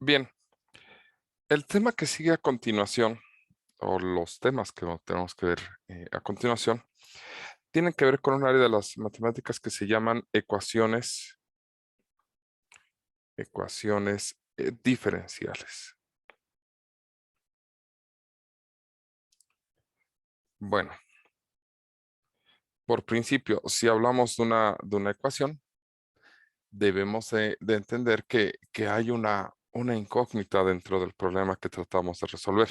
Bien, el tema que sigue a continuación, o los temas que tenemos que ver a continuación, tienen que ver con un área de las matemáticas que se llaman ecuaciones diferenciales. Bueno, por principio, si hablamos de una ecuación, debemos de entender que hay una incógnita dentro del problema que tratamos de resolver.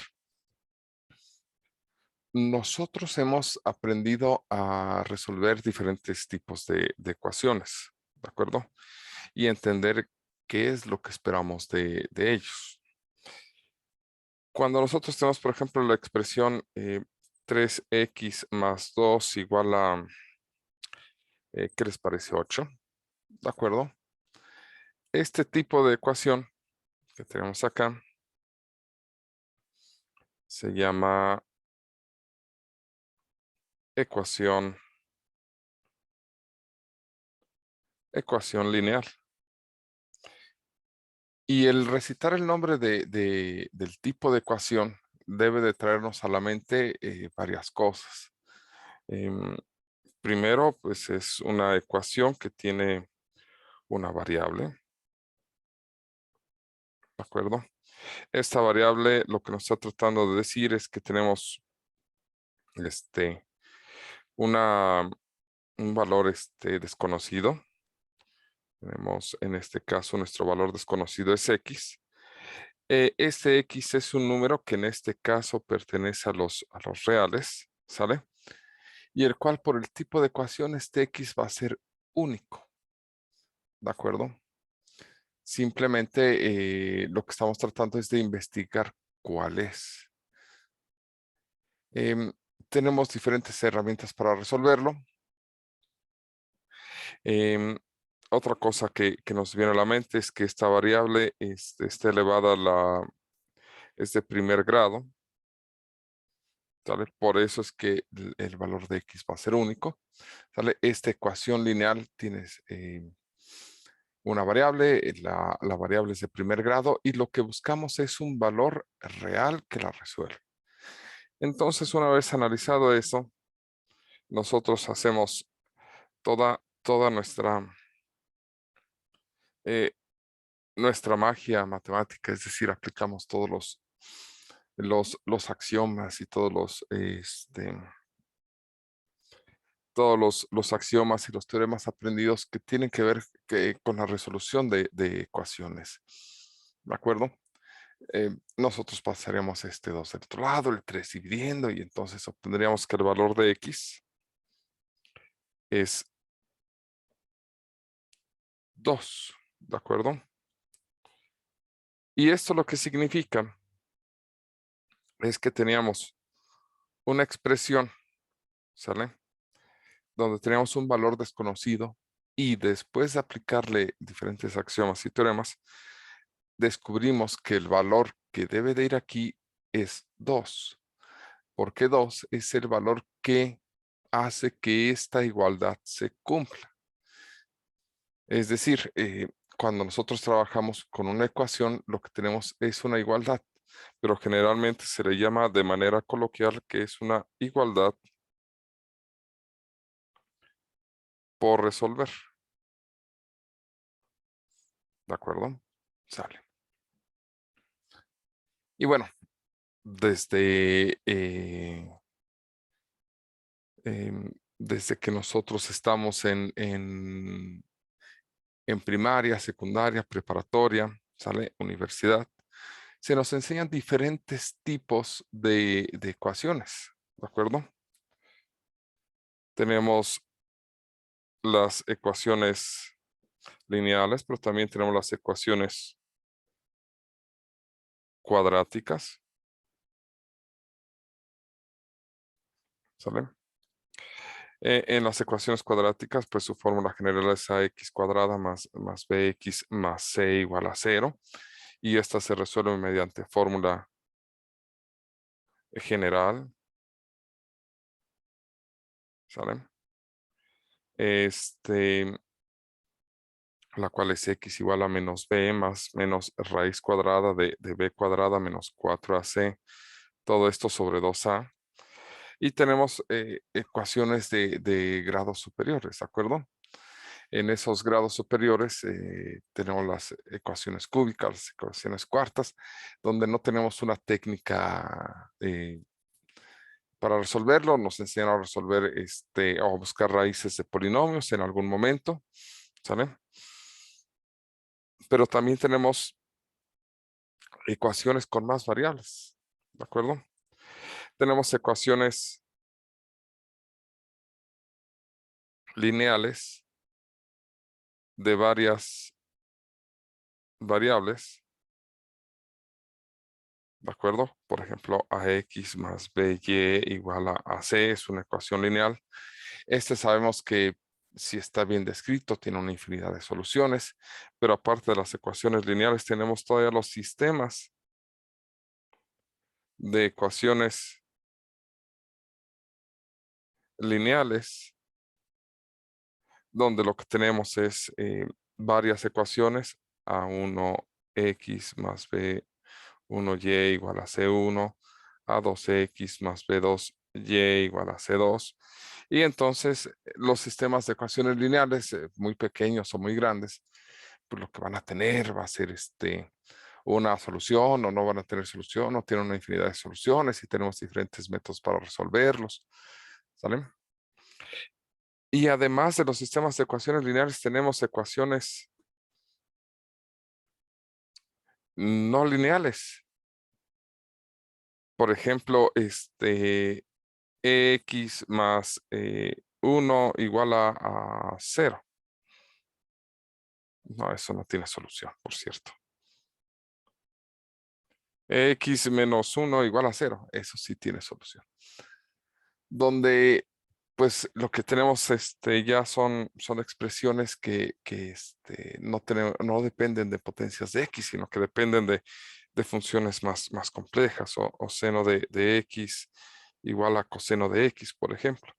Nosotros hemos aprendido a resolver diferentes tipos de ecuaciones, ¿de acuerdo? Y entender qué es lo que esperamos de ellos. Cuando nosotros tenemos, por ejemplo, la expresión 3x más 2 igual a, ¿qué les parece? 8, ¿de acuerdo? Este tipo de ecuación que tenemos acá se llama ecuación, ecuación lineal. Y el recitar el nombre del tipo de ecuación debe de traernos a la mente varias cosas. Em, Primero, pues es una ecuación que tiene una variable, ¿de acuerdo? Esta variable lo que nos está tratando de decir es que tenemos este, una, un valor desconocido. Tenemos en este caso nuestro valor desconocido es x. Este x es un número que en este caso pertenece a los reales, ¿sale? Y el cual por el tipo de ecuación este x va a ser único, ¿de acuerdo? Simplemente lo que estamos tratando es de investigar cuál es. Em, Tenemos diferentes herramientas para resolverlo. Em, Otra cosa que nos viene a la mente es que esta variable está elevada es de primer grado, ¿sale? Por eso es que el valor de x va a ser único, ¿sale? Esta ecuación lineal tiene una variable, la variable es de primer grado y lo que buscamos es un valor real que la resuelva. Entonces, una vez analizado eso, nosotros hacemos toda eh, nuestra magia matemática, es decir, aplicamos todos los axiomas y todos los axiomas y los teoremas aprendidos que tienen que ver con la resolución de ecuaciones. ¿De acuerdo? Nosotros pasaremos este 2 del otro lado, el 3 dividiendo, y entonces obtendríamos que el valor de x es 2, ¿de acuerdo? Y esto lo que significa es que teníamos una expresión, ¿sale? Donde teníamos un valor desconocido y después de aplicarle diferentes axiomas y teoremas, descubrimos que el valor que debe de ir aquí es 2, porque 2 es el valor que hace que esta igualdad se cumpla. Es decir, cuando nosotros trabajamos con una ecuación, lo que tenemos es una igualdad, pero generalmente se le llama de manera coloquial que es una igualdad por resolver. ¿De acuerdo? Sale. Y bueno, desde que nosotros estamos en primaria, secundaria, preparatoria, ¿sale? Universidad, se nos enseñan diferentes tipos de ecuaciones, ¿de acuerdo? Tenemos las ecuaciones lineales, pero también tenemos las ecuaciones cuadráticas, ¿sale? En las ecuaciones cuadráticas, pues su fórmula general es ax cuadrada más bx más c igual a 0. Y esta se resuelve mediante fórmula general, ¿sale? Este, la cual es x igual a menos b más menos raíz cuadrada de b cuadrada menos 4ac, todo esto sobre 2a. Y tenemos ecuaciones de grados superiores, ¿de acuerdo? En esos grados superiores tenemos las ecuaciones cúbicas, las ecuaciones cuartas, donde no tenemos una técnica para resolverlo. Nos enseñaron a resolver o a buscar raíces de polinomios en algún momento, ¿sale? Pero también tenemos ecuaciones con más variables, ¿de acuerdo? Tenemos ecuaciones lineales de varias variables, ¿de acuerdo? Por ejemplo, ax más by igual a ac es una ecuación lineal. Sabemos que si está bien descrito, tiene una infinidad de soluciones, pero aparte de las ecuaciones lineales, tenemos todavía los sistemas de ecuaciones lineales, donde lo que tenemos es varias ecuaciones, a1x más b1y igual a c1, a2x más b2y igual a c2. Y entonces los sistemas de ecuaciones lineales, muy pequeños o muy grandes, pues lo que van a tener va a ser una solución o no van a tener solución o tienen una infinidad de soluciones y tenemos diferentes métodos para resolverlos. ¿Sale? Y además de los sistemas de ecuaciones lineales, tenemos ecuaciones no lineales. Por ejemplo, x más 1 igual a 0. No, eso no tiene solución, por cierto. X menos 1 igual a 0. Eso sí tiene solución. Donde, pues, lo que tenemos ya son expresiones que no dependen de potencias de x, sino que dependen de funciones más complejas, o seno de x igual a coseno de x, por ejemplo,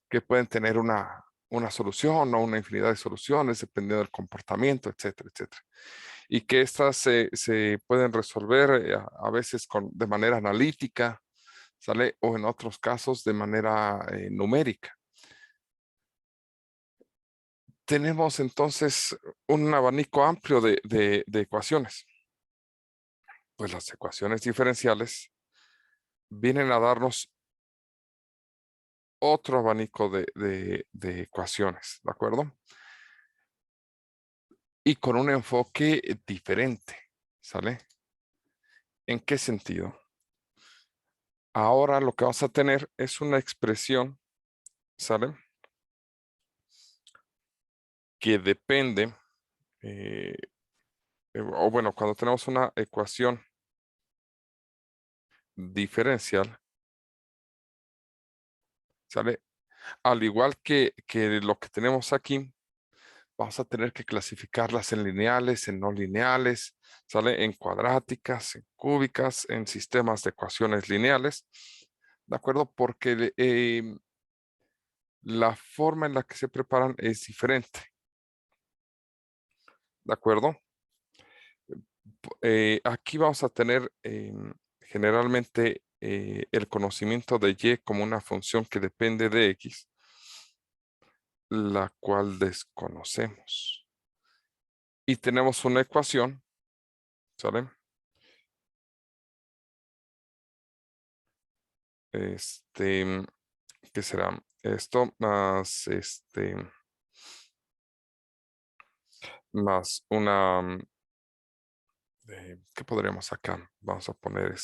que pueden tener una solución o una infinidad de soluciones dependiendo del comportamiento, etcétera, etcétera. Y que estas se pueden resolver a veces de manera analítica, ¿sale? O en otros casos de manera numérica. Tenemos entonces un abanico amplio de ecuaciones. Pues las ecuaciones diferenciales vienen a darnos otro abanico de ecuaciones, ¿de acuerdo? Y con un enfoque diferente, ¿sale? ¿En qué sentido? Ahora lo que vamos a tener es una expresión, ¿sale? Que depende, o bueno, cuando tenemos una ecuación diferencial, ¿sale? Al igual que lo que tenemos aquí, vamos a tener que clasificarlas en lineales, en no lineales, ¿sale? En cuadráticas, en cúbicas, en sistemas de ecuaciones lineales, ¿de acuerdo? Porque la forma en la que se preparan es diferente, ¿de acuerdo? Aquí vamos a tener generalmente el conocimiento de y como una función que depende de x, la cual desconocemos. Y tenemos una ecuación, ¿sale? ¿Qué será? Esto más más una, ¿qué podríamos acá? Vamos a poner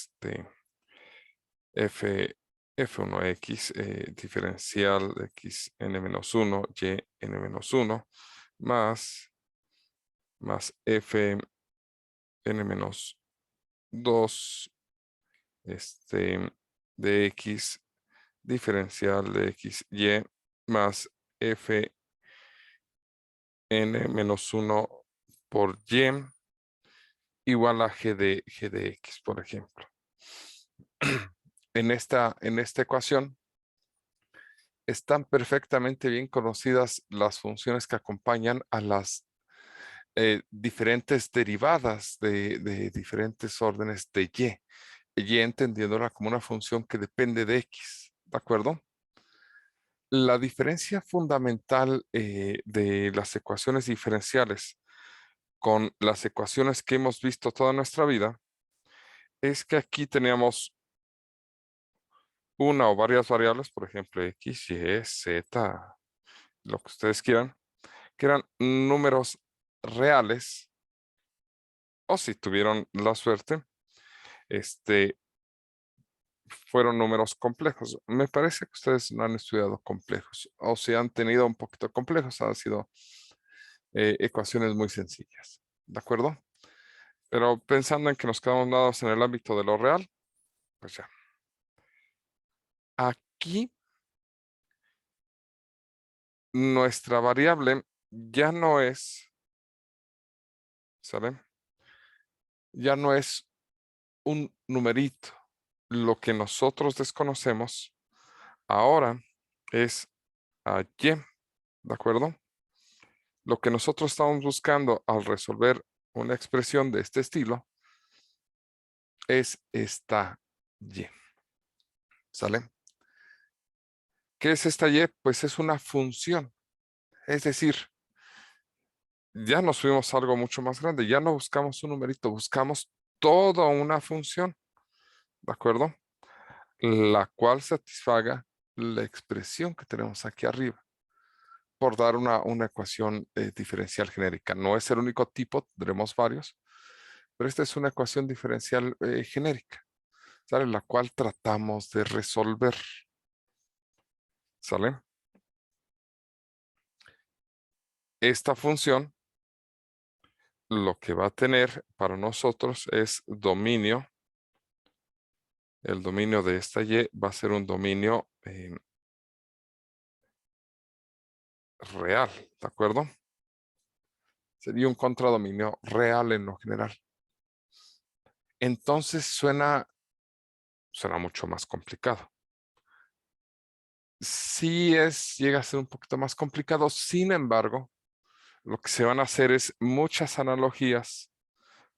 f1x diferencial de x n-1 y n-1 más f n-2 de x diferencial de x y más f n-1 por y igual a g de x, por ejemplo. En esta ecuación están perfectamente bien conocidas las funciones que acompañan a las diferentes derivadas de diferentes órdenes de Y. Y entendiéndola como una función que depende de X. ¿De acuerdo? La diferencia fundamental de las ecuaciones diferenciales con las ecuaciones que hemos visto toda nuestra vida es que aquí teníamos una o varias variables, por ejemplo, X, Y, Z, lo que ustedes quieran, que eran números reales, o si tuvieron la suerte, este, fueron números complejos. Me parece que ustedes no han estudiado complejos, o si han tenido un poquito complejos, han sido ecuaciones muy sencillas, ¿de acuerdo? Pero pensando en que nos quedamos nada más en el ámbito de lo real, pues ya. Aquí nuestra variable ya no es, ¿saben? Ya no es un numerito. Lo que nosotros desconocemos ahora es a Y, ¿de acuerdo? Lo que nosotros estamos buscando al resolver una expresión de este estilo es esta Y, ¿sale? ¿Qué es esta Y? Pues es una función. Es decir, ya nos fuimos a algo mucho más grande. Ya no buscamos un numerito, buscamos toda una función, ¿de acuerdo? La cual satisfaga la expresión que tenemos aquí arriba, por dar una ecuación diferencial genérica. No es el único tipo, tendremos varios, pero esta es una ecuación diferencial genérica, ¿sale? La cual tratamos de resolver, ¿sale? Esta función lo que va a tener para nosotros es dominio. El dominio de esta Y va a ser un dominio real, ¿de acuerdo? Sería un contradominio real en lo general. Entonces suena mucho más complicado. Sí llega a ser un poquito más complicado, sin embargo, lo que se van a hacer es muchas analogías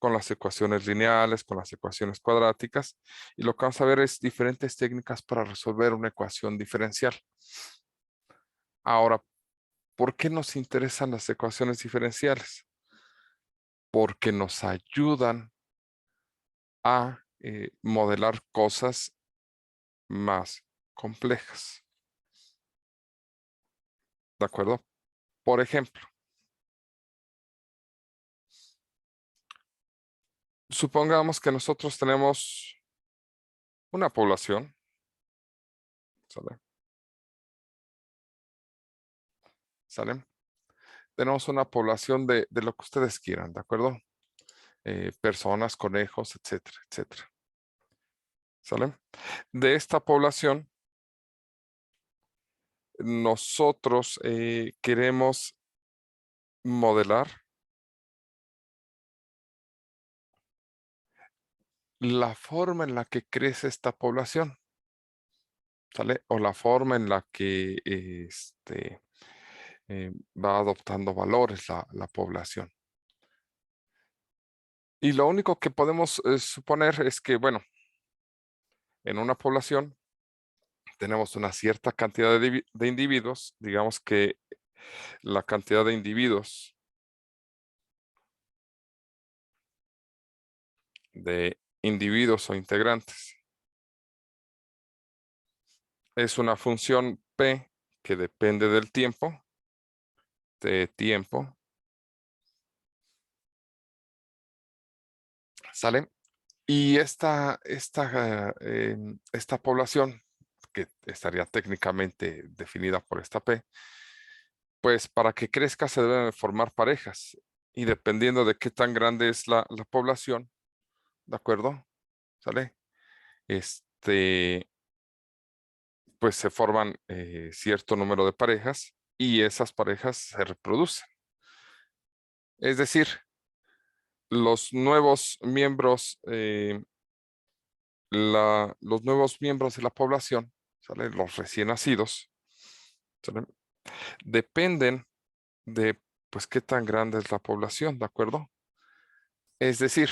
con las ecuaciones lineales, con las ecuaciones cuadráticas, y lo que vamos a ver es diferentes técnicas para resolver una ecuación diferencial. Ahora, ¿por qué nos interesan las ecuaciones diferenciales? Porque nos ayudan a modelar cosas más complejas. ¿De acuerdo? Por ejemplo, supongamos que nosotros tenemos una población, ¿sale? ¿Sale? Tenemos una población de lo que ustedes quieran, ¿de acuerdo? Personas, conejos, etcétera, etcétera. ¿Sale? De esta población, nosotros queremos modelar la forma en la que crece esta población, ¿sale? O la forma en la que va adoptando valores la población. Y lo único que podemos suponer es que, bueno, en una población tenemos una cierta cantidad de individuos, digamos que la cantidad de individuos o integrantes es una función P que depende del tiempo, ¿sale? Y esta población, que estaría técnicamente definida por esta P, pues para que crezca se deben formar parejas. Y dependiendo de qué tan grande es la población, ¿de acuerdo? ¿Sale? Pues se forman cierto número de parejas y esas parejas se reproducen. Es decir, los nuevos miembros, los nuevos miembros de la población, ¿sale? Los recién nacidos, ¿sale? Dependen de pues qué tan grande es la población, ¿de acuerdo? Es decir,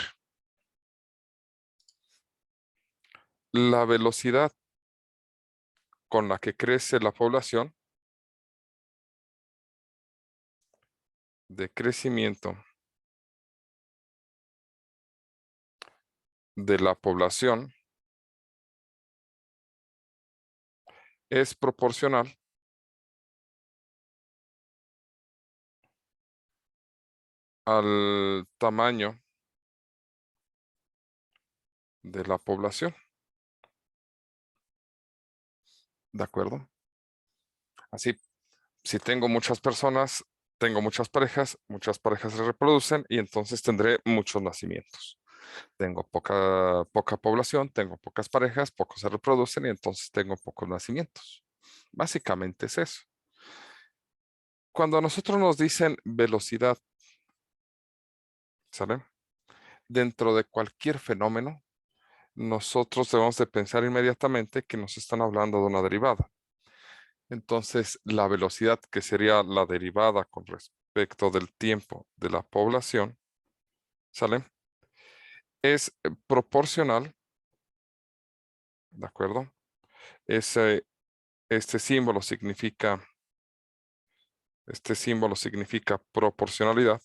la velocidad con la que crece la población de crecimiento de la población es proporcional al tamaño de la población, ¿de acuerdo? Así, si tengo muchas personas, tengo muchas parejas se reproducen y entonces tendré muchos nacimientos. Tengo poca población, tengo pocas parejas, pocos se reproducen y entonces tengo pocos nacimientos. Básicamente es eso. Cuando a nosotros nos dicen velocidad, ¿sale? Dentro de cualquier fenómeno, nosotros debemos de pensar inmediatamente que nos están hablando de una derivada. Entonces, la velocidad, que sería la derivada con respecto del tiempo de la población, ¿sale? Es proporcional, ¿de acuerdo? Ese, este símbolo significa, este símbolo significa proporcionalidad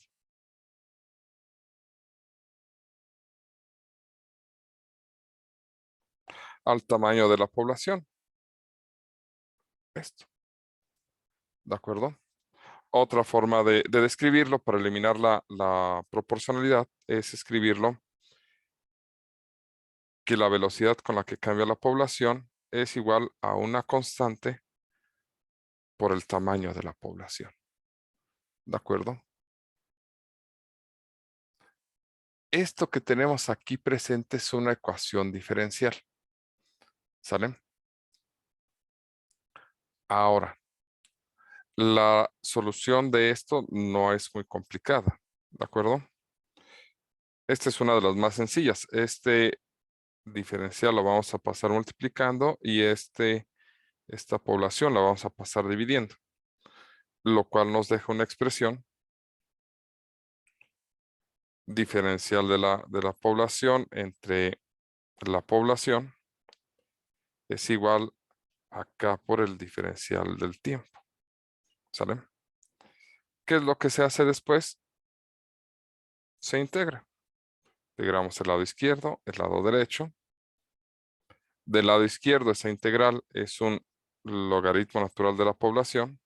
al tamaño de la población. Esto, ¿de acuerdo? Otra forma de describirlo para eliminar la proporcionalidad es escribirlo que la velocidad con la que cambia la población es igual a una constante por el tamaño de la población. ¿De acuerdo? Esto que tenemos aquí presente es una ecuación diferencial. ¿Sale? Ahora, la solución de esto no es muy complicada. ¿De acuerdo? Esta es una de las más sencillas. Este diferencial lo vamos a pasar multiplicando y esta población la vamos a pasar dividiendo, lo cual nos deja una expresión diferencial de la población entre la población es igual acá por el diferencial del tiempo. ¿Sale? ¿Qué es lo que se hace después? Se integra. Integramos el lado izquierdo, el lado derecho. Del lado izquierdo esa integral es un logaritmo natural de la población.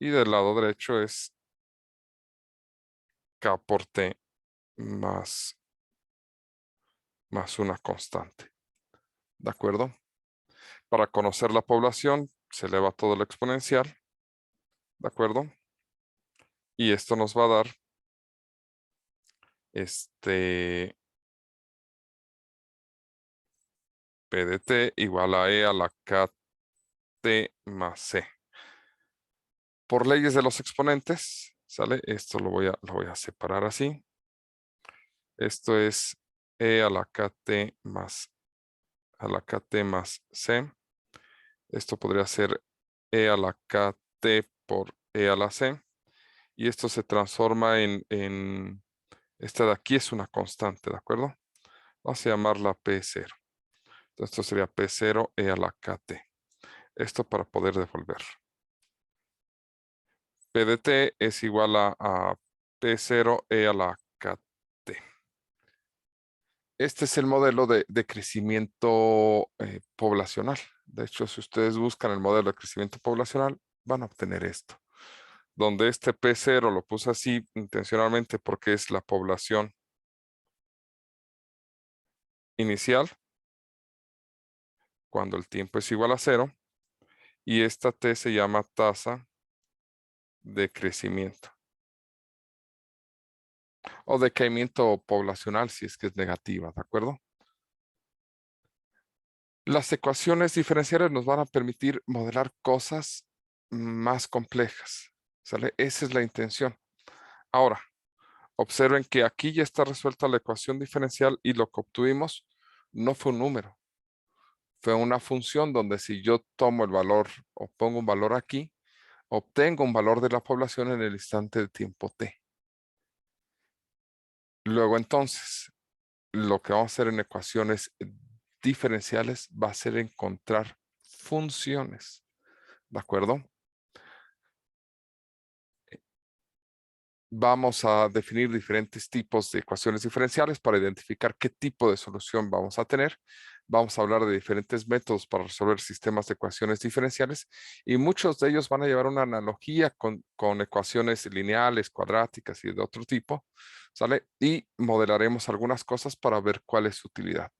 Y del lado derecho es K por T más una constante. ¿De acuerdo? Para conocer la población, se eleva todo lo exponencial. ¿De acuerdo? Y esto nos va a dar P de T igual a E a la KT más C. Por leyes de los exponentes, ¿sale? Esto lo voy a separar así. Esto es E a la KT más C. Esto podría ser E a la KT por E a la C. Y esto se transforma esta de aquí es una constante, ¿de acuerdo? Vamos a llamarla P0. Entonces esto sería P0 E a la KT. Esto para poder devolverlo. P de T es igual a P0 E a la KT. Este es el modelo de crecimiento poblacional. De hecho, si ustedes buscan el modelo de crecimiento poblacional, van a obtener esto. Donde este P0 lo puse así intencionalmente porque es la población inicial, cuando el tiempo es igual a 0. Y esta T se llama tasa de crecimiento. O decaimiento poblacional si es que es negativa, ¿de acuerdo? Las ecuaciones diferenciales nos van a permitir modelar cosas más complejas, ¿sale? Esa es la intención. Ahora, observen que aquí ya está resuelta la ecuación diferencial y lo que obtuvimos no fue un número, fue una función donde si yo tomo el valor o pongo un valor aquí, obtengo un valor de la población en el instante de tiempo t. Luego entonces, lo que vamos a hacer en ecuaciones diferenciales va a ser encontrar funciones, ¿de acuerdo? Vamos a definir diferentes tipos de ecuaciones diferenciales para identificar qué tipo de solución vamos a tener. Vamos a hablar de diferentes métodos para resolver sistemas de ecuaciones diferenciales y muchos de ellos van a llevar una analogía con ecuaciones lineales, cuadráticas y de otro tipo, ¿sale? Y modelaremos algunas cosas para ver cuál es su utilidad.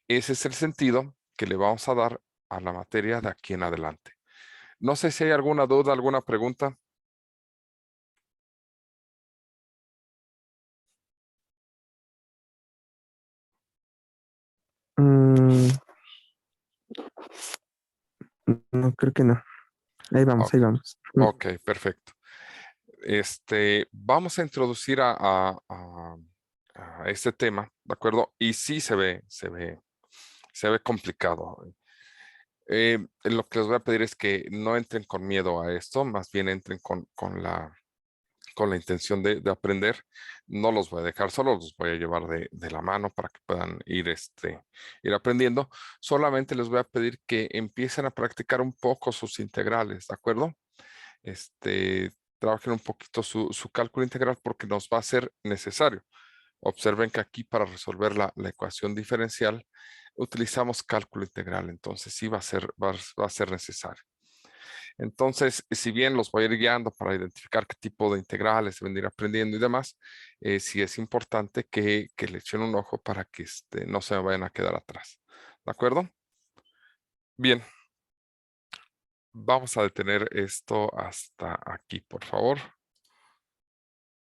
Ese es el sentido que le vamos a dar a la materia de aquí en adelante. No sé si hay alguna duda, alguna pregunta. Mm, no, creo que no. Ahí vamos, Ok, ahí vamos. ok, perfecto. Vamos a introducir a este tema, ¿de acuerdo? Y sí se ve complicado. Lo que les voy a pedir es que no entren con miedo a esto, más bien entren con la intención de aprender. No los voy a dejar solos, los voy a llevar de la mano para que puedan ir aprendiendo. Solamente les voy a pedir que empiecen a practicar un poco sus integrales, ¿de acuerdo? Trabajen un poquito su cálculo integral porque nos va a ser necesario. Observen que aquí para resolver la ecuación diferencial utilizamos cálculo integral, entonces sí va a ser necesario. Entonces, si bien los voy a ir guiando para identificar qué tipo de integrales deben ir aprendiendo y demás, sí es importante que le echen un ojo para que no se me vayan a quedar atrás. ¿De acuerdo? Bien, vamos a detener esto hasta aquí, por favor.